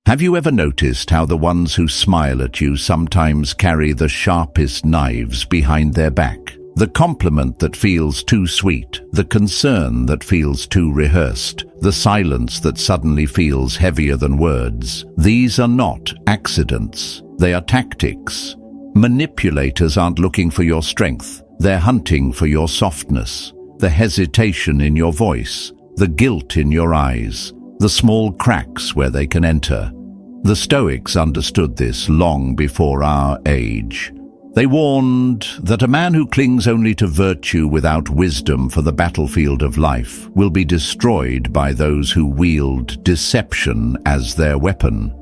Have you ever noticed how the ones who smile at you sometimes carry the sharpest knives behind their back? The compliment that feels too sweet, the concern that feels too rehearsed, the silence that suddenly feels heavier than words. These are not accidents. They are tactics. Manipulators aren't looking for your strength. They're hunting for your softness, the hesitation in your voice, the guilt in your eyes, the small cracks where they can enter. The Stoics understood this long before our age. They warned that a man who clings only to virtue without wisdom for the battlefield of life will be destroyed by those who wield deception as their weapon.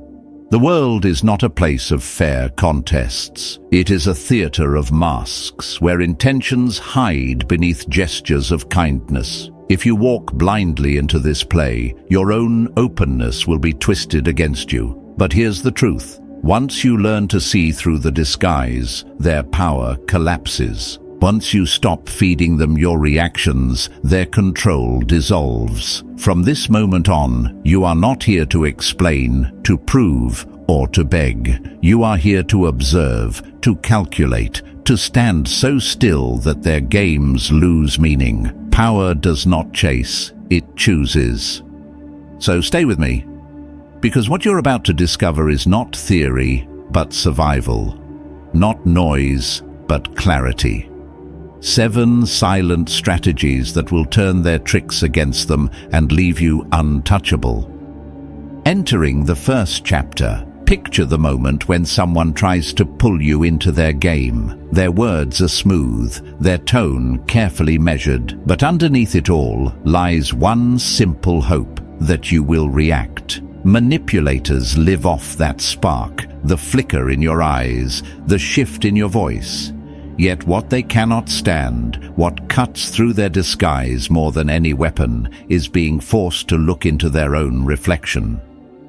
The world is not a place of fair contests. It is a theater of masks where intentions hide beneath gestures of kindness. If you walk blindly into this play, your own openness will be twisted against you. But here's the truth. Once you learn to see through the disguise, their power collapses. Once you stop feeding them your reactions, their control dissolves. From this moment on, you are not here to explain, to prove, or to beg. You are here to observe, to calculate, to stand so still that their games lose meaning. Power does not chase, it chooses. So stay with me, because what you're about to discover is not theory, but survival. Not noise, but clarity. 7 silent strategies that will turn their tricks against them and leave you untouchable. Entering the first chapter, picture the moment when someone tries to pull you into their game. Their words are smooth, their tone carefully measured, but underneath it all lies one simple hope: that you will react. Manipulators live off that spark, the flicker in your eyes, the shift in your voice. Yet what they cannot stand, what cuts through their disguise more than any weapon, is being forced to look into their own reflection.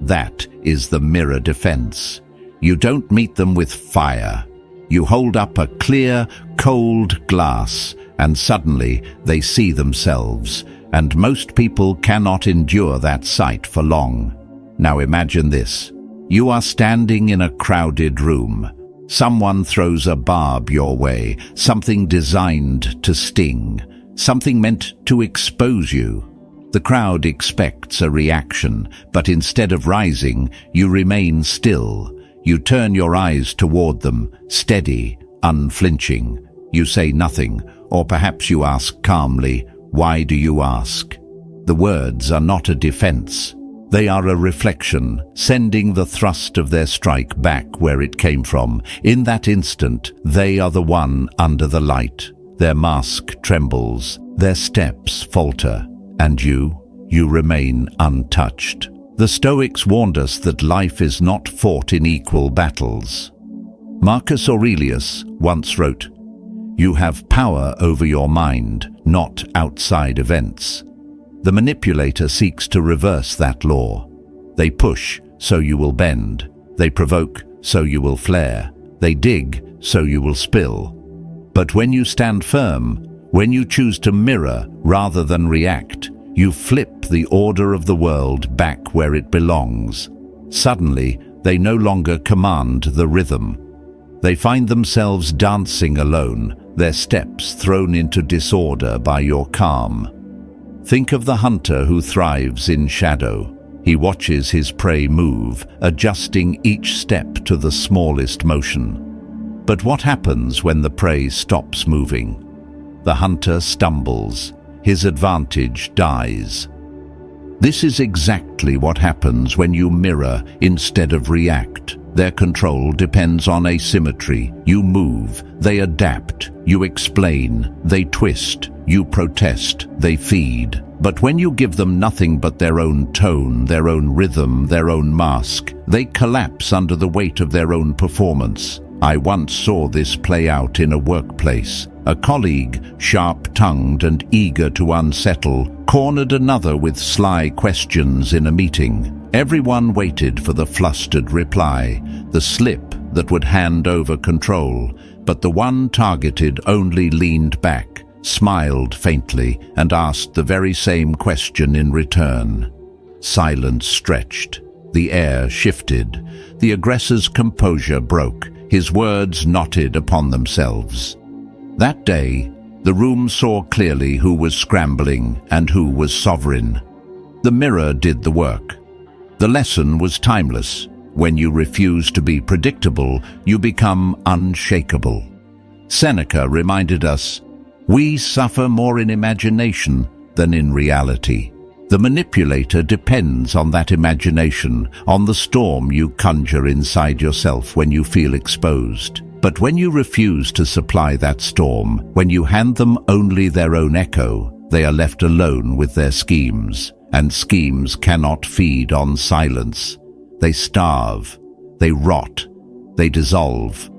That is the mirror defense. You don't meet them with fire. You hold up a clear, cold glass, and suddenly they see themselves, and most people cannot endure that sight for long. Now imagine this. You are standing in a crowded room. Someone throws a barb your way, something designed to sting, something meant to expose you. The crowd expects a reaction, but instead of rising, you remain still. You turn your eyes toward them, steady, unflinching. You say nothing, or perhaps you ask calmly, "Why do you ask?" The words are not a defense. They are a reflection, sending the thrust of their strike back where it came from. In that instant, they are the one under the light. Their mask trembles, their steps falter, and you remain untouched. The Stoics warned us that life is not fought in equal battles. Marcus Aurelius once wrote, "You have power over your mind, not outside events." The manipulator seeks to reverse that law. They push, so you will bend. They provoke, so you will flare. They dig, so you will spill. But when you stand firm, when you choose to mirror rather than react, you flip the order of the world back where it belongs. Suddenly, they no longer command the rhythm. They find themselves dancing alone, their steps thrown into disorder by your calm. Think of the hunter who thrives in shadow. He watches his prey move, adjusting each step to the smallest motion. But what happens when the prey stops moving? The hunter stumbles. His advantage dies. This is exactly what happens when you mirror instead of react. Their control depends on asymmetry. You move, they adapt. You explain, they twist. You protest, they feed. But when you give them nothing but their own tone, their own rhythm, their own mask, they collapse under the weight of their own performance. I once saw this play out in a workplace. A colleague, sharp-tongued and eager to unsettle, cornered another with sly questions in a meeting. Everyone waited for the flustered reply, the slip that would hand over control, but the one targeted only leaned back, smiled faintly, and asked the very same question in return. Silence stretched. The air shifted. The aggressor's composure broke. His words knotted upon themselves. That day, the room saw clearly who was scrambling and who was sovereign. The mirror did the work. The lesson was timeless. When you refuse to be predictable, you become unshakable. Seneca reminded us, "We suffer more in imagination than in reality." The manipulator depends on that imagination, on the storm you conjure inside yourself when you feel exposed. But when you refuse to supply that storm, when you hand them only their own echo, they are left alone with their schemes. And schemes cannot feed on silence. They starve, they rot, they dissolve.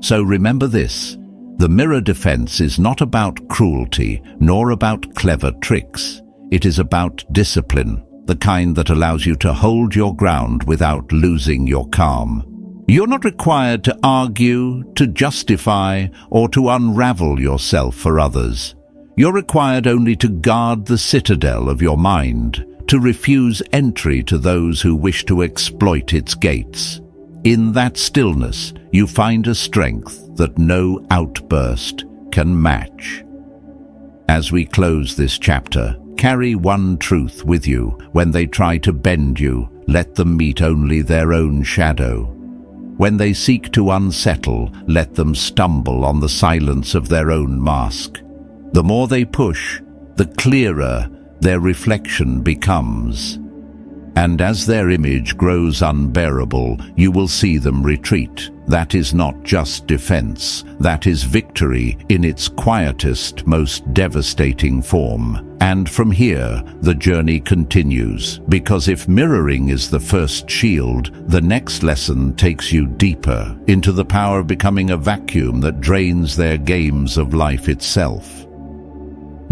So remember this, the mirror defense is not about cruelty, nor about clever tricks. It is about discipline, the kind that allows you to hold your ground without losing your calm. You're not required to argue, to justify, or to unravel yourself for others. You're required only to guard the citadel of your mind, to refuse entry to those who wish to exploit its gates. In that stillness, you find a strength that no outburst can match. As we close this chapter, carry one truth with you. When they try to bend you, let them meet only their own shadow. When they seek to unsettle, let them stumble on the silence of their own mask. The more they push, the clearer their reflection becomes. And as their image grows unbearable, you will see them retreat. That is not just defense, that is victory in its quietest, most devastating form. And from here, the journey continues, because if mirroring is the first shield, the next lesson takes you deeper into the power of becoming a vacuum that drains their games of life itself.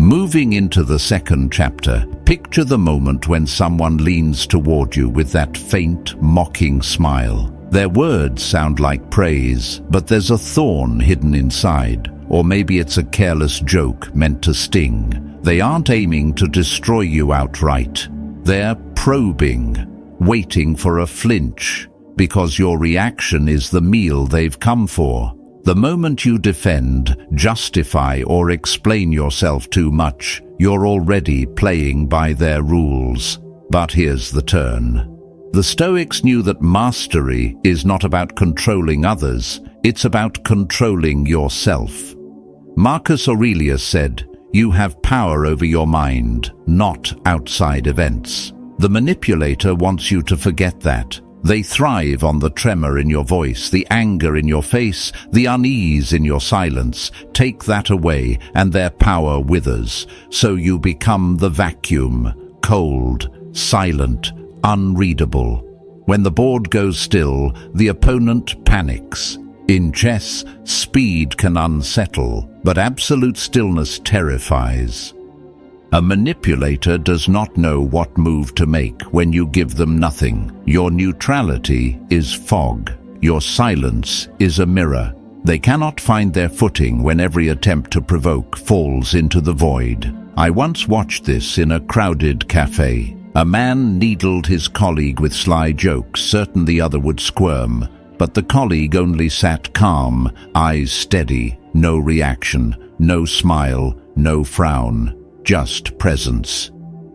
Moving into the second chapter, picture the moment when someone leans toward you with that faint, mocking smile. Their words sound like praise, but there's a thorn hidden inside, or maybe it's a careless joke meant to sting. They aren't aiming to destroy you outright. They're probing, waiting for a flinch, because your reaction is the meal they've come for. The moment you defend, justify, or explain yourself too much, you're already playing by their rules. But here's the turn. The Stoics knew that mastery is not about controlling others, it's about controlling yourself. Marcus Aurelius said, "You have power over your mind, not outside events." The manipulator wants you to forget that. They thrive on the tremor in your voice, the anger in your face, the unease in your silence. Take that away, and their power withers. So you become the vacuum, cold, silent, unreadable. When the board goes still, the opponent panics. In chess, speed can unsettle, but absolute stillness terrifies. A manipulator does not know what move to make when you give them nothing. Your neutrality is fog. Your silence is a mirror. They cannot find their footing when every attempt to provoke falls into the void. I once watched this in a crowded cafe. A man needled his colleague with sly jokes, certain the other would squirm, but the colleague only sat calm, eyes steady, no reaction, no smile, no frown. Just presence.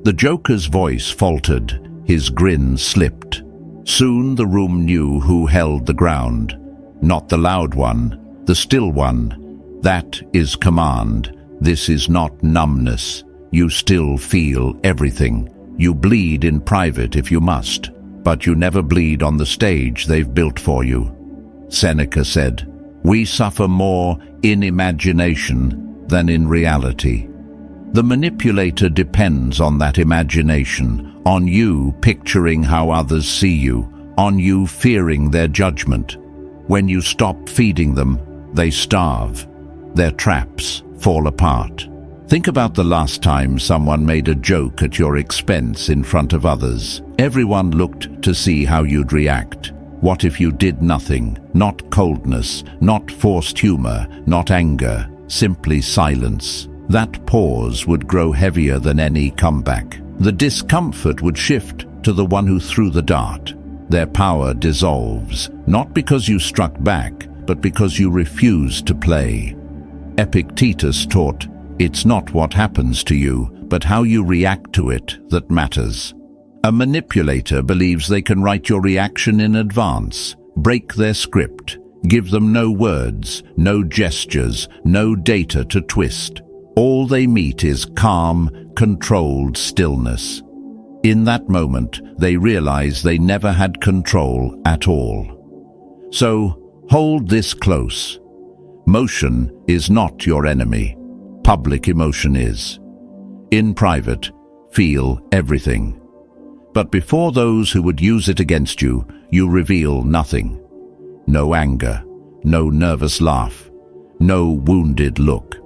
The joker's voice faltered, his grin slipped. Soon the room knew who held the ground. Not the loud one, the still one. That is command. This is not numbness. You still feel everything. You bleed in private if you must, but you never bleed on the stage they've built for you. Seneca said, "We suffer more in imagination than in reality." The manipulator depends on that imagination, on you picturing how others see you, on you fearing their judgment. When you stop feeding them, they starve. Their traps fall apart. Think about the last time someone made a joke at your expense in front of others. Everyone looked to see how you'd react. What if you did nothing? Not coldness, not forced humor, not anger, simply silence. That pause would grow heavier than any comeback. The discomfort would shift to the one who threw the dart. their power dissolves, not because you struck back, but because you refused to play. Epictetus taught, "It's not what happens to you, but how you react to it that matters." A manipulator believes they can write your reaction in advance, break their script, give them no words, no gestures, no data to twist. All they meet is calm, controlled stillness. In that moment, they realize they never had control at all. So, hold this close. Motion is not your enemy. Public emotion is. In private, feel everything. But before those who would use it against you, you reveal nothing. No anger, no nervous laugh, no wounded look.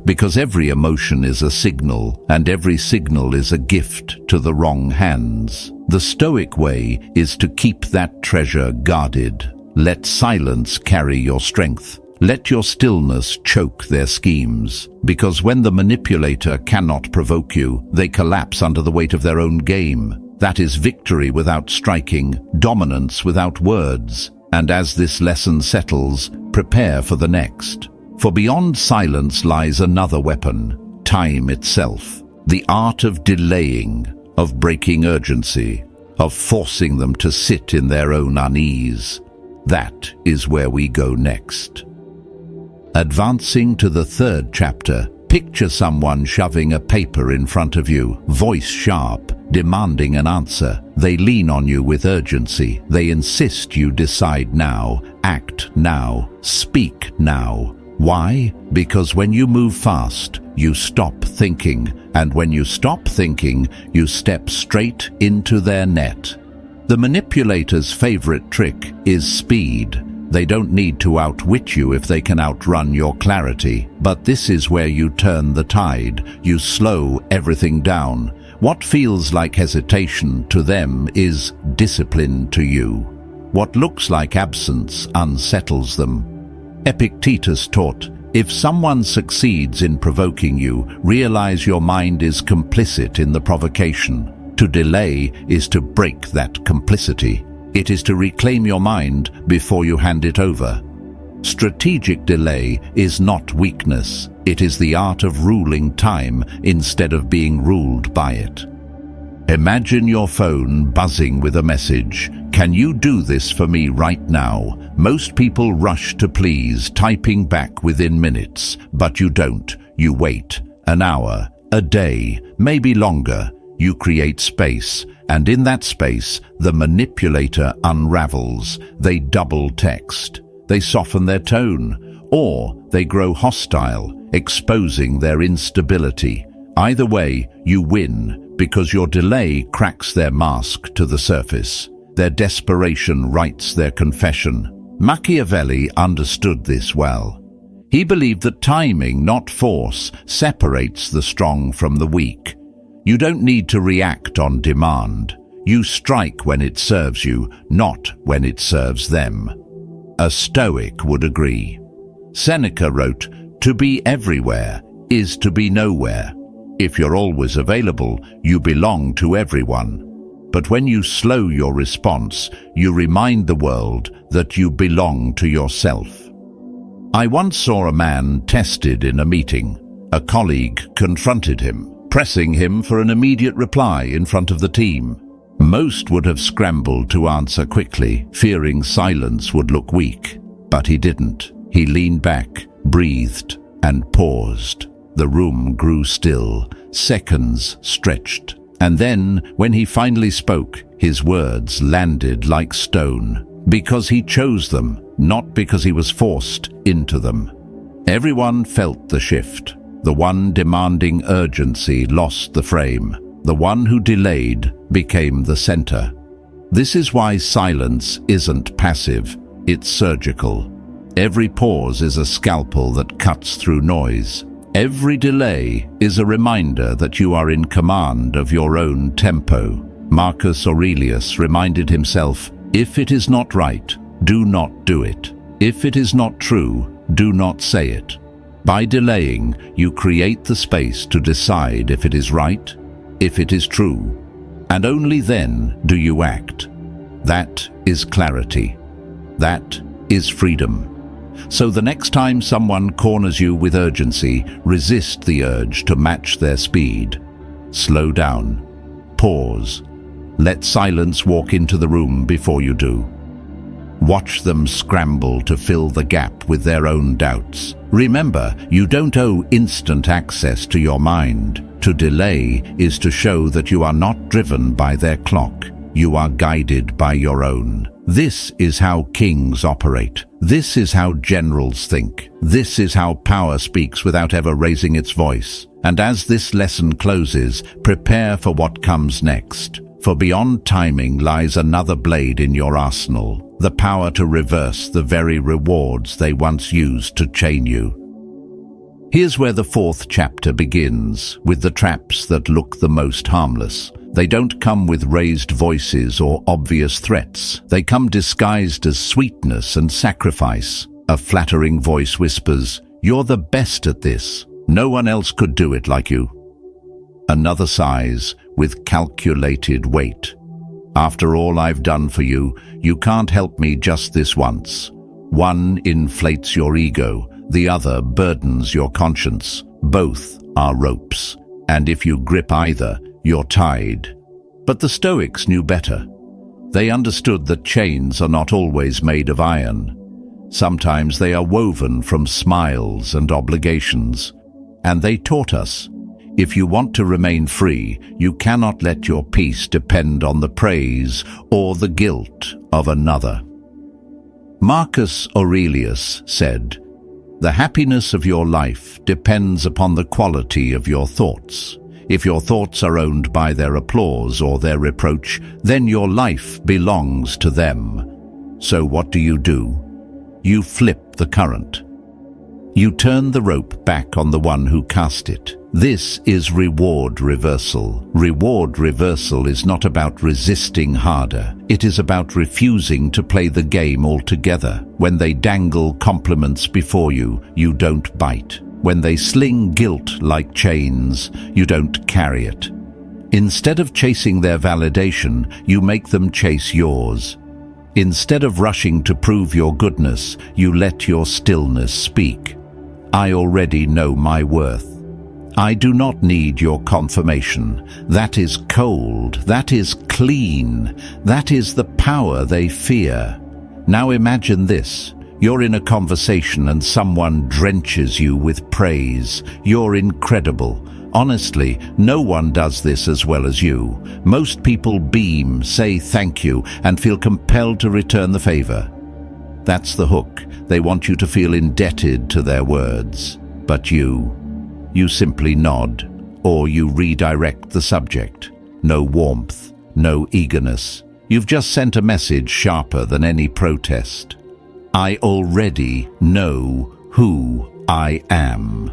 Because every emotion is a signal, and every signal is a gift to the wrong hands. The Stoic way is to keep that treasure guarded. Let silence carry your strength. Let your stillness choke their schemes. Because when the manipulator cannot provoke you, they collapse under the weight of their own game. That is victory without striking, dominance without words. And as this lesson settles, prepare for the next. For beyond silence lies another weapon, time itself. The art of delaying, of breaking urgency, of forcing them to sit in their own unease. That is where we go next. Advancing to the third chapter, picture someone shoving a paper in front of you, voice sharp, demanding an answer. They lean on you with urgency. They insist you decide now, act now, speak now. Why? Because when you move fast, you stop thinking, and when you stop thinking, you step straight into their net. The manipulator's favorite trick is speed. They don't need to outwit you if they can outrun your clarity. But this is where you turn the tide. You slow everything down. What feels like hesitation to them is discipline to you. What looks like absence unsettles them. Epictetus taught, if someone succeeds in provoking you, realize your mind is complicit in the provocation. To delay is to break that complicity. It is to reclaim your mind before you hand it over. Strategic delay is not weakness. It is the art of ruling time instead of being ruled by it. Imagine your phone buzzing with a message. Can you do this for me right now? Most people rush to please, typing back within minutes. But you don't. You wait. An hour, a day, maybe longer. You create space. And in that space, the manipulator unravels. They double text. They soften their tone. Or they grow hostile, exposing their instability. Either way, you win, because your delay cracks their mask to the surface. Their desperation writes their confession. Machiavelli understood this well. He believed that timing, not force, separates the strong from the weak. You don't need to react on demand. You strike when it serves you, not when it serves them. A Stoic would agree. Seneca wrote, "To be everywhere is to be nowhere." If you're always available, you belong to everyone. But when you slow your response, you remind the world that you belong to yourself. I once saw a man tested in a meeting. A colleague confronted him, pressing him for an immediate reply in front of the team. Most would have scrambled to answer quickly, fearing silence would look weak. But he didn't. He leaned back, breathed, and paused. The room grew still. Seconds stretched. And then, when he finally spoke, his words landed like stone. Because he chose them, not because he was forced into them. Everyone felt the shift. The one demanding urgency lost the frame. The one who delayed became the center. This is why silence isn't passive, it's surgical. Every pause is a scalpel that cuts through noise. Every delay is a reminder that you are in command of your own tempo. Marcus Aurelius reminded himself, if it is not right, do not do it. If it is not true, do not say it. By delaying, you create the space to decide if it is right, if it is true, and only then do you act. That is clarity. That is freedom. So the next time someone corners you with urgency, resist the urge to match their speed. Slow down. Pause. Let silence walk into the room before you do. Watch them scramble to fill the gap with their own doubts. Remember, you don't owe instant access to your mind. To delay is to show that you are not driven by their clock. You are guided by your own. This is how kings operate. This is how generals think. This is how power speaks without ever raising its voice. And as this lesson closes, prepare for what comes next. For beyond timing lies another blade in your arsenal, the power to reverse the very rewards they once used to chain you. Here's where the fourth chapter begins, with the traps that look the most harmless. They don't come with raised voices or obvious threats. They come disguised as sweetness and sacrifice. A flattering voice whispers, "You're the best at this. No one else could do it like you." Another sighs, with calculated weight. "After all I've done for you, you can't help me just this once." One inflates your ego, the other burdens your conscience. Both are ropes, and if you grip either, you're tied. But the Stoics knew better. They understood that chains are not always made of iron. Sometimes they are woven from smiles and obligations. And they taught us, if you want to remain free, you cannot let your peace depend on the praise or the guilt of another. Marcus Aurelius said, "The happiness of your life depends upon the quality of your thoughts. If your thoughts are owned by their applause or their reproach, then your life belongs to them." So what do? You flip the current. You turn the rope back on the one who cast it. This is reward reversal. Reward reversal is not about resisting harder. It is about refusing to play the game altogether. When they dangle compliments before you, you don't bite. When they sling guilt like chains, you don't carry it. Instead of chasing their validation, you make them chase yours. Instead of rushing to prove your goodness, you let your stillness speak. I already know my worth. I do not need your confirmation. That is cold. That is clean. That is the power they fear. Now imagine this. You're in a conversation and someone drenches you with praise. You're incredible. Honestly, no one does this as well as you. Most people beam, say thank you, and feel compelled to return the favor. That's the hook. They want you to feel indebted to their words. But you simply nod, or you redirect the subject. No warmth, no eagerness. You've just sent a message sharper than any protest. I already know who I am.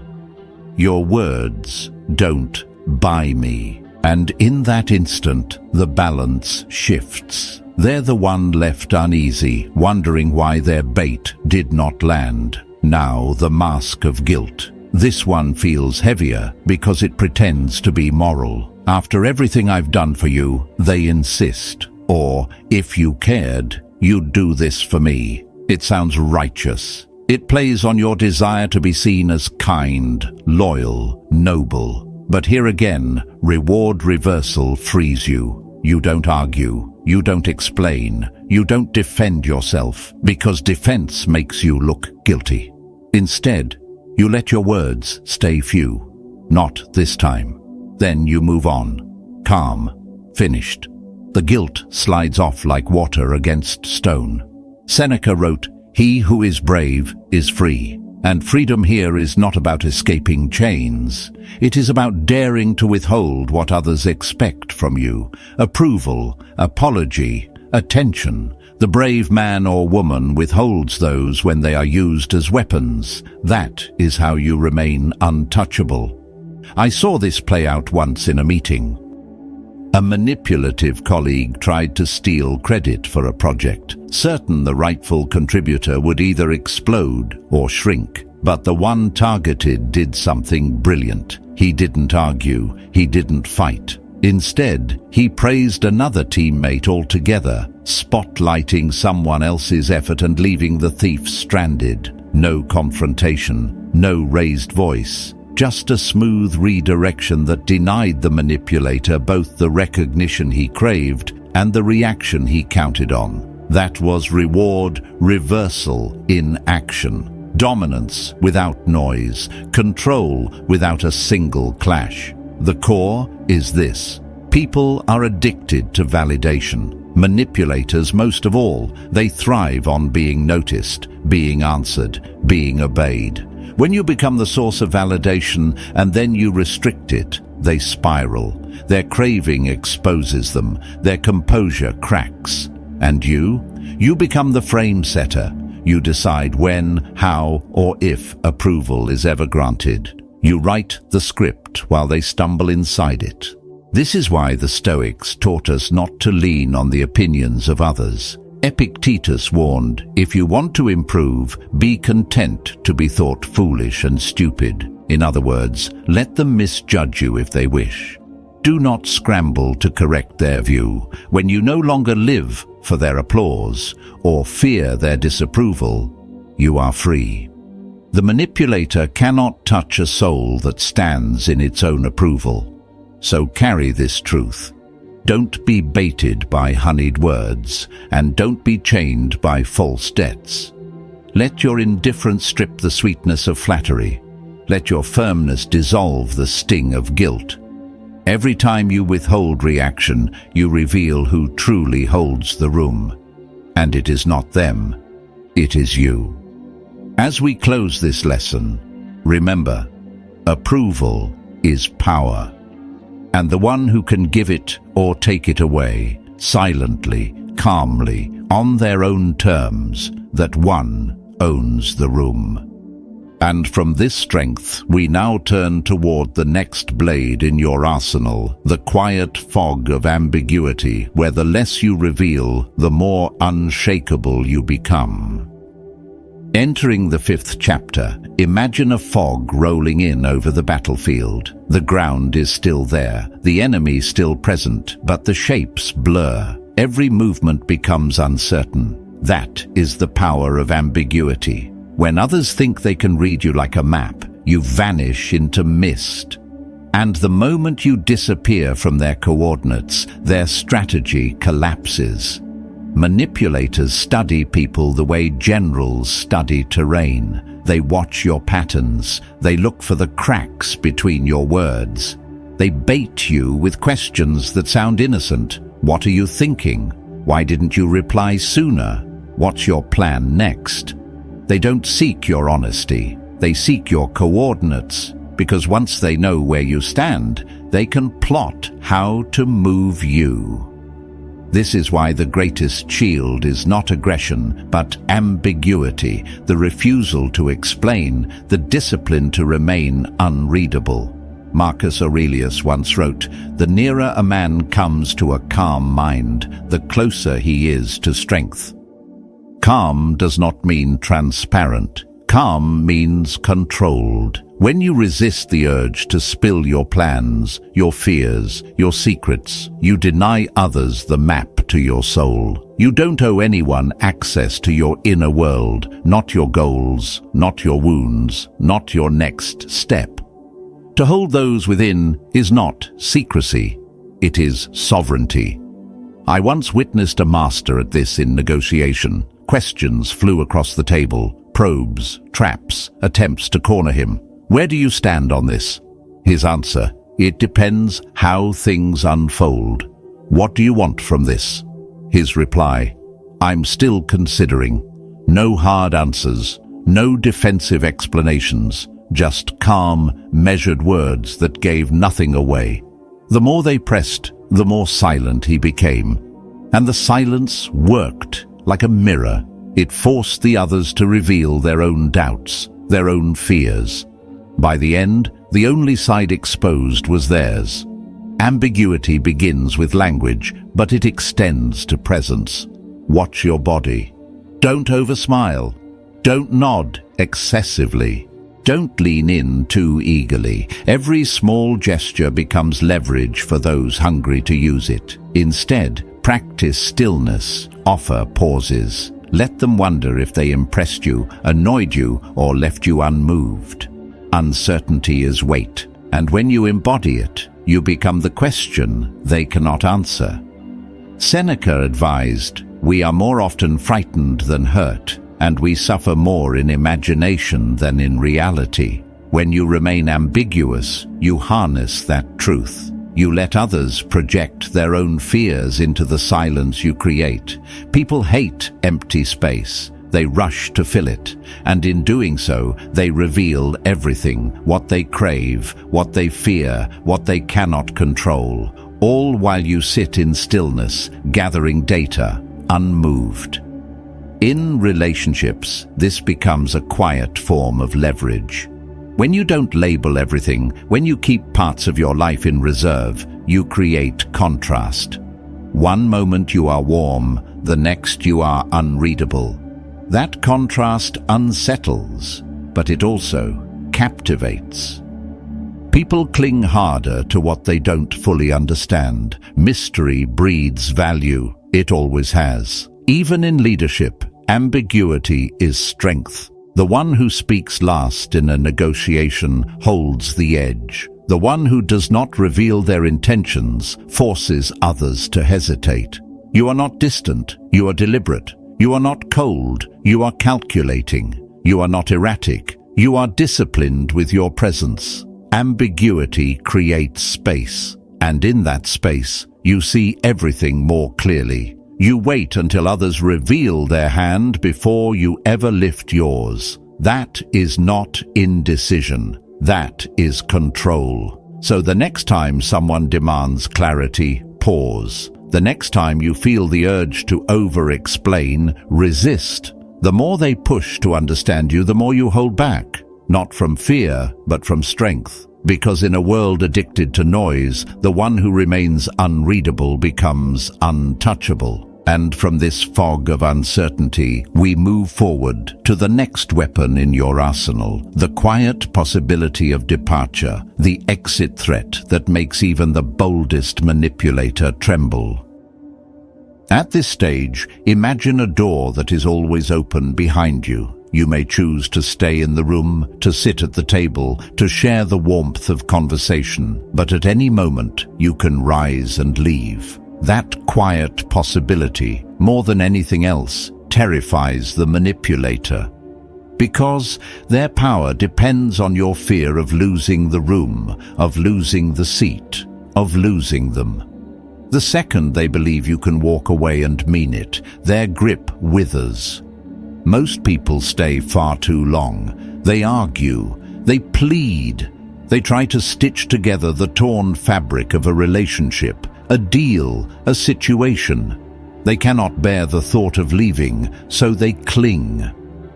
Your words don't buy me. And in that instant, the balance shifts. They're the one left uneasy, wondering why their bait did not land. Now the mask of guilt. This one feels heavier because it pretends to be moral. After everything I've done for you, they insist. Or, if you cared, you'd do this for me. It sounds righteous. It plays on your desire to be seen as kind, loyal, noble. But here again, reward reversal frees you. You don't argue. You don't explain. You don't defend yourself, because defense makes you look guilty. Instead, you let your words stay few. Not this time. Then you move on. Calm. Finished. The guilt slides off like water against stone. Seneca wrote, "He who is brave is free." And freedom here is not about escaping chains. It is about daring to withhold what others expect from you. Approval, apology, attention. The brave man or woman withholds those when they are used as weapons. That is how you remain untouchable. I saw this play out once in a meeting. A manipulative colleague tried to steal credit for a project, certain the rightful contributor would either explode or shrink. But the one targeted did something brilliant. He didn't argue, he didn't fight. Instead, he praised another teammate altogether, spotlighting someone else's effort and leaving the thief stranded. No confrontation, no raised voice, just a smooth redirection that denied the manipulator both the recognition he craved and the reaction he counted on. That was reward reversal in action. Dominance without noise, control without a single clash. The core is this: people are addicted to validation. Manipulators most of all. They thrive on being noticed, being answered, being obeyed. When you become the source of validation and then you restrict it, they spiral. Their craving exposes them, their composure cracks. And you become the frame setter. You decide when, how, or if approval is ever granted. You write the script while they stumble inside it. This is why the Stoics taught us not to lean on the opinions of others. Epictetus warned, if you want to improve, be content to be thought foolish and stupid. In other words, let them misjudge you if they wish. Do not scramble to correct their view when you no longer live for their applause or fear their disapproval. You are free. The manipulator cannot touch a soul that stands in its own approval. So carry this truth. Don't be baited by honeyed words, and don't be chained by false debts. Let your indifference strip the sweetness of flattery. Let your firmness dissolve the sting of guilt. Every time you withhold reaction, you reveal who truly holds the room. And it is not them, it is you. As we close this lesson, remember, approval is power. And the one who can give it or take it away, silently, calmly, on their own terms, that one owns the room. And from this strength, we now turn toward the next blade in your arsenal, the quiet fog of ambiguity, where the less you reveal, the more unshakable you become. Entering the 5th chapter, imagine a fog rolling in over the battlefield. The ground is still there, the enemy still present, but the shapes blur. Every movement becomes uncertain. That is the power of ambiguity. When others think they can read you like a map, you vanish into mist. And the moment you disappear from their coordinates, their strategy collapses. Manipulators study people the way generals study terrain. They watch your patterns. They look for the cracks between your words. They bait you with questions that sound innocent. What are you thinking? Why didn't you reply sooner? What's your plan next? They don't seek your honesty. They seek your coordinates, because once they know where you stand, they can plot how to move you. This is why the greatest shield is not aggression, but ambiguity, the refusal to explain, the discipline to remain unreadable. Marcus Aurelius once wrote, "The nearer a man comes to a calm mind, the closer he is to strength." Calm does not mean transparent. Calm means controlled. When you resist the urge to spill your plans, your fears, your secrets, you deny others the map to your soul. You don't owe anyone access to your inner world, not your goals, not your wounds, not your next step. To hold those within is not secrecy, it is sovereignty. I once witnessed a master at this in negotiation. Questions flew across the table, probes, traps, attempts to corner him. Where do you stand on this? His answer, it depends how things unfold. What do you want from this? His reply, I'm still considering. No hard answers, no defensive explanations, just calm, measured words that gave nothing away. The more they pressed, the more silent he became. And the silence worked like a mirror. It forced the others to reveal their own doubts, their own fears. By the end, the only side exposed was theirs. Ambiguity begins with language, but it extends to presence. Watch your body. Don't oversmile. Don't nod excessively. Don't lean in too eagerly. Every small gesture becomes leverage for those hungry to use it. Instead, practice stillness. Offer pauses. Let them wonder if they impressed you, annoyed you, or left you unmoved. Uncertainty is weight, and when you embody it, you become the question they cannot answer. Seneca advised, "We are more often frightened than hurt, and we suffer more in imagination than in reality." When you remain ambiguous, you harness that truth. You let others project their own fears into the silence you create. People hate empty space. They rush to fill it, and in doing so, they reveal everything, what they crave, what they fear, what they cannot control, all while you sit in stillness, gathering data, unmoved. In relationships, this becomes a quiet form of leverage. When you don't label everything, when you keep parts of your life in reserve, you create contrast. One moment you are warm, the next you are unreadable. That contrast unsettles, but it also captivates. People cling harder to what they don't fully understand. Mystery breeds value. It always has. Even in leadership, ambiguity is strength. The one who speaks last in a negotiation holds the edge. The one who does not reveal their intentions forces others to hesitate. You are not distant, you are deliberate. You are not cold, you are calculating. You are not erratic, you are disciplined with your presence. Ambiguity creates space, and in that space, you see everything more clearly. You wait until others reveal their hand before you ever lift yours. That is not indecision. That is control. So the next time someone demands clarity, pause. The next time you feel the urge to over-explain, resist. The more they push to understand you, the more you hold back. Not from fear, but from strength. Because in a world addicted to noise, the one who remains unreadable becomes untouchable. And from this fog of uncertainty, we move forward to the next weapon in your arsenal, the quiet possibility of departure, the exit threat that makes even the boldest manipulator tremble. At this stage, imagine a door that is always open behind you. You may choose to stay in the room, to sit at the table, to share the warmth of conversation, but at any moment, you can rise and leave. That quiet possibility, more than anything else, terrifies the manipulator. Because their power depends on your fear of losing the room, of losing the seat, of losing them. The second they believe you can walk away and mean it, their grip withers. Most people stay far too long. They argue, they plead, they try to stitch together the torn fabric of a relationship, a deal, a situation. They cannot bear the thought of leaving, so they cling.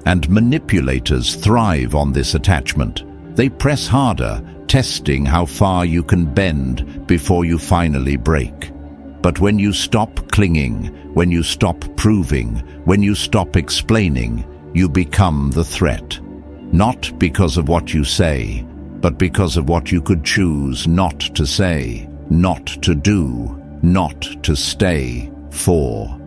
And manipulators thrive on this attachment. They press harder, testing how far you can bend before you finally break. But when you stop clinging, when you stop proving, when you stop explaining, you become the threat. Not because of what you say, but because of what you could choose not to say, not to do, not to stay for.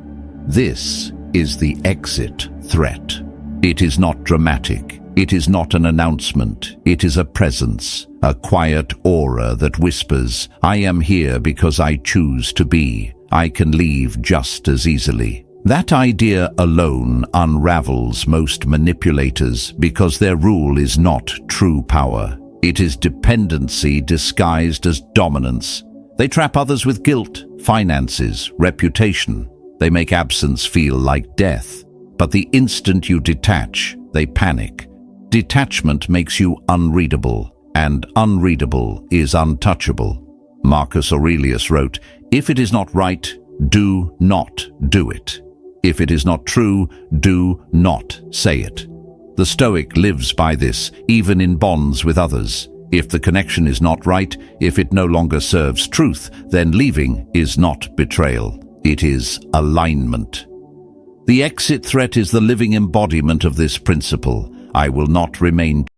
This is the exit threat. It is not dramatic. It is not an announcement. It is a presence, a quiet aura that whispers, "I am here because I choose to be. I can leave just as easily." That idea alone unravels most manipulators because their rule is not true power. It is dependency disguised as dominance. They trap others with guilt, finances, reputation. They make absence feel like death. But the instant you detach, they panic. Detachment makes you unreadable, and unreadable is untouchable. Marcus Aurelius wrote, "If it is not right, do not do it. If it is not true, do not say it." The Stoic lives by this, even in bonds with others. If the connection is not right, if it no longer serves truth, then leaving is not betrayal. It is alignment. The exit threat is the living embodiment of this principle. I will not remain